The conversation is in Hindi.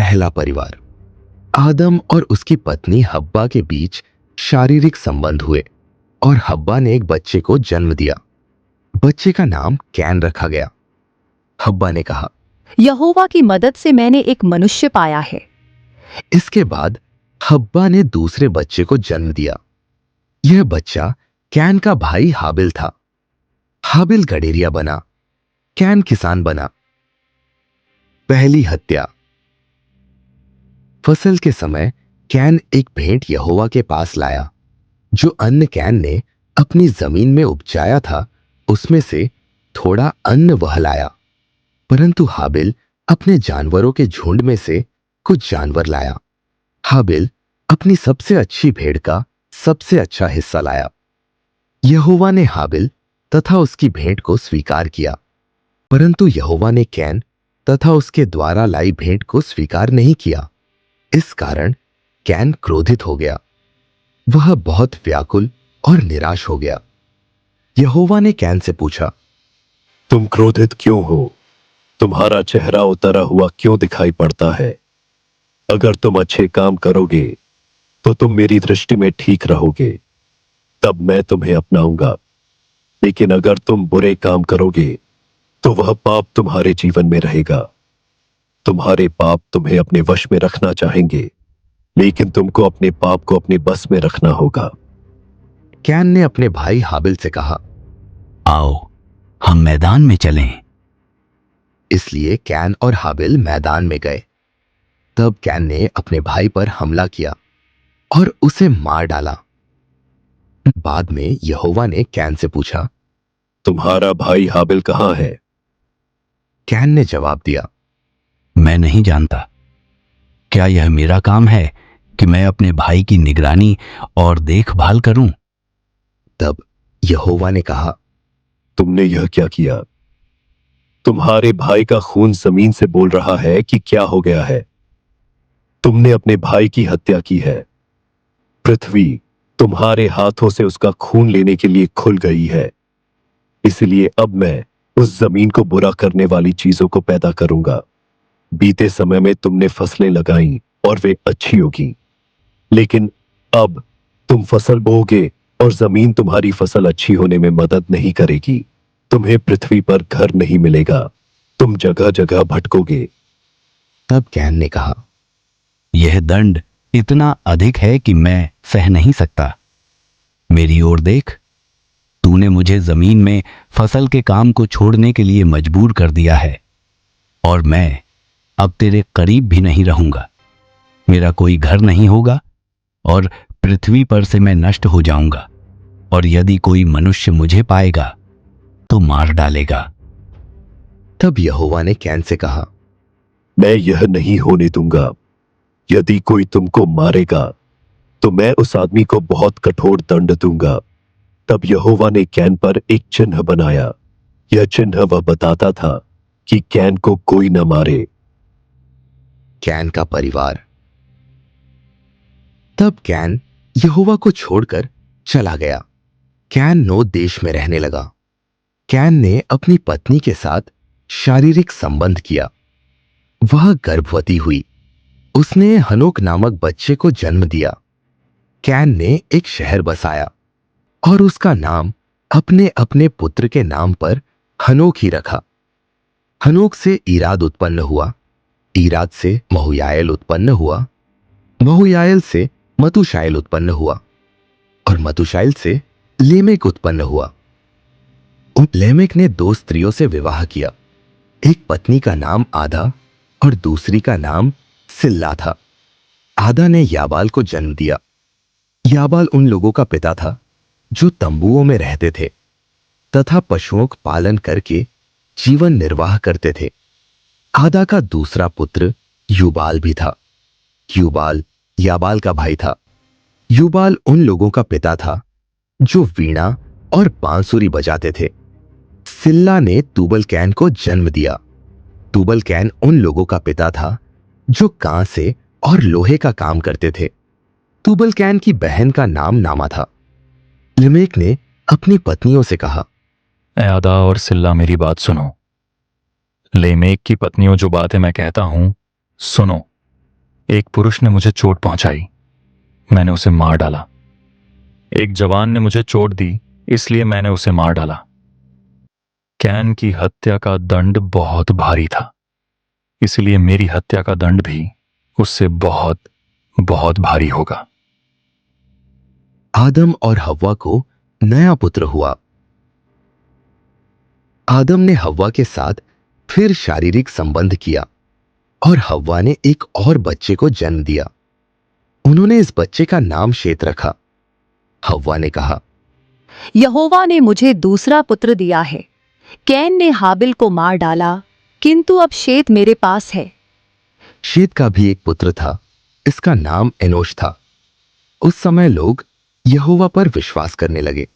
पहला परिवार। आदम और उसकी पत्नी हब्बा के बीच शारीरिक संबंध हुए और हब्बा ने एक बच्चे को जन्म दिया। बच्चे का नाम कैन रखा गया। हब्बा ने कहा, यहोवा की मदद से मैंने एक मनुष्य पाया है। इसके बाद हब्बा ने दूसरे बच्चे को जन्म दिया। यह बच्चा कैन का भाई हाबिल था। हाबिल गडेरिया बना, कैन किसान बना। पहली हत्या। फसल के समय कैन एक भेंट यहोवा के पास लाया। जो अन्न कैन ने अपनी जमीन में उपजाया था, उसमें से थोड़ा अन्न वह लाया। परंतु हाबिल अपने जानवरों के झुंड में से कुछ जानवर लाया। हाबिल अपनी सबसे अच्छी भेड़ का सबसे अच्छा हिस्सा लाया। यहोवा ने हाबिल तथा उसकी भेंट को स्वीकार किया, परंतु यहोवा ने कैन तथा उसके द्वारा लाई भेंट को स्वीकार नहीं किया। इस कारण कैन क्रोधित हो गया। वह बहुत व्याकुल और निराश हो गया। यहोवा ने कैन से पूछा, तुम क्रोधित क्यों हो? तुम्हारा चेहरा उतरा हुआ क्यों दिखाई पड़ता है? अगर तुम अच्छे काम करोगे तो तुम मेरी दृष्टि में ठीक रहोगे, तब मैं तुम्हें अपनाऊंगा। लेकिन अगर तुम बुरे काम करोगे तो वह पाप तुम्हारे जीवन में रहेगा। तुम्हारे पाप तुम्हें अपने वश में रखना चाहेंगे, लेकिन तुमको अपने पाप को अपने बस में रखना होगा। कैन ने अपने भाई हाबिल से कहा, आओ हम मैदान में चलें। इसलिए कैन और हाबिल मैदान में गए। तब कैन ने अपने भाई पर हमला किया और उसे मार डाला। बाद में यहोवा ने कैन से पूछा, तुम्हारा भाई हाबिल कहां है? कैन ने जवाब दिया, मैं नहीं जानता। क्या यह मेरा काम है कि मैं अपने भाई की निगरानी और देखभाल करूं? तब यहोवा ने कहा, तुमने यह क्या किया? तुम्हारे भाई का खून जमीन से बोल रहा है कि क्या हो गया है। तुमने अपने भाई की हत्या की है। पृथ्वी तुम्हारे हाथों से उसका खून लेने के लिए खुल गई है। इसलिए अब मैं उस जमीन को बुरा करने वाली चीजों को पैदा करूंगा। बीते समय में तुमने फसलें लगाई और वे अच्छी होगी, लेकिन अब तुम फसल बोओगे और जमीन तुम्हारी फसल अच्छी होने में मदद नहीं करेगी। तुम्हें पृथ्वी पर घर नहीं मिलेगा, तुम जगह जगह भटकोगे। तब कैन ने कहा, यह दंड इतना अधिक है कि मैं सह नहीं सकता। मेरी ओर देख, तूने मुझे जमीन में फसल के काम को छोड़ने के लिए मजबूर कर दिया है, और मैं अब तेरे करीब भी नहीं रहूंगा। मेरा कोई घर नहीं होगा और पृथ्वी पर से मैं नष्ट हो जाऊंगा, और यदि कोई मनुष्य मुझे पाएगा तो मार डालेगा। तब यहोवा ने कैन से कहा, मैं यह नहीं होने दूंगा। यदि कोई तुमको मारेगा तो मैं उस आदमी को बहुत कठोर दंड दूंगा। तब यहोवा ने कैन पर एक चिन्ह बनाया। यह चिन्ह वह बताता था कि कैन को कोई न मारे। कैन का परिवार। तब कैन यहोवा को छोड़कर चला गया। कैन नोद देश में रहने लगा। कैन ने अपनी पत्नी के साथ शारीरिक संबंध किया। वह गर्भवती हुई। उसने हनोक नामक बच्चे को जन्म दिया। कैन ने एक शहर बसाया और उसका नाम अपने अपने पुत्र के नाम पर हनोक ही रखा। हनोक से ईराद उत्पन्न हुआ। ईराद से महुयाएल उत्पन्न हुआ। महुयाएल से मतुशाएल उत्पन्न हुआ और मतुशाएल से लेमेक उत्पन्न हुआ। लेमेक ने दो स्त्रियों से विवाह किया। एक पत्नी का नाम आदा और दूसरी का नाम सिल्ला था। आदा ने याबाल को जन्म दिया। याबाल उन लोगों का पिता था जो तंबुओं में रहते थे तथा पशुओं का पालन करके जीवन निर्वाह करते थे। आदा का दूसरा पुत्र यूबाल भी था। यूबाल याबाल का भाई था। यूबाल उन लोगों का पिता था जो वीणा और बांसुरी बजाते थे। सिल्ला ने तूबल कैन को जन्म दिया। तूबल कैन उन लोगों का पिता था जो कांसे और लोहे का काम करते थे। तूबल कैन की बहन का नाम नामा था। लिमेक ने अपनी पत्नियों से कहा, आदा और सिल्ला मेरी बात सुनो। लेमेक की पत्नियों, जो बातें मैं कहता हूं सुनो। एक पुरुष ने मुझे चोट पहुंचाई, मैंने उसे मार डाला। एक जवान ने मुझे चोट दी, इसलिए मैंने उसे मार डाला। कैन की हत्या का दंड बहुत भारी था, इसलिए मेरी हत्या का दंड भी उससे बहुत बहुत भारी होगा। आदम और हव्वा को नया पुत्र हुआ। आदम ने हव्वा के साथ फिर शारीरिक संबंध किया और हव्वा ने एक और बच्चे को जन्म दिया। उन्होंने इस बच्चे का नाम शेत रखा। हव्वा ने कहा, यहोवा ने मुझे दूसरा पुत्र दिया है। कैन ने हाबिल को मार डाला, किंतु अब शेत मेरे पास है। शेत का भी एक पुत्र था, इसका नाम एनोश था। उस समय लोग यहोवा पर विश्वास करने लगे।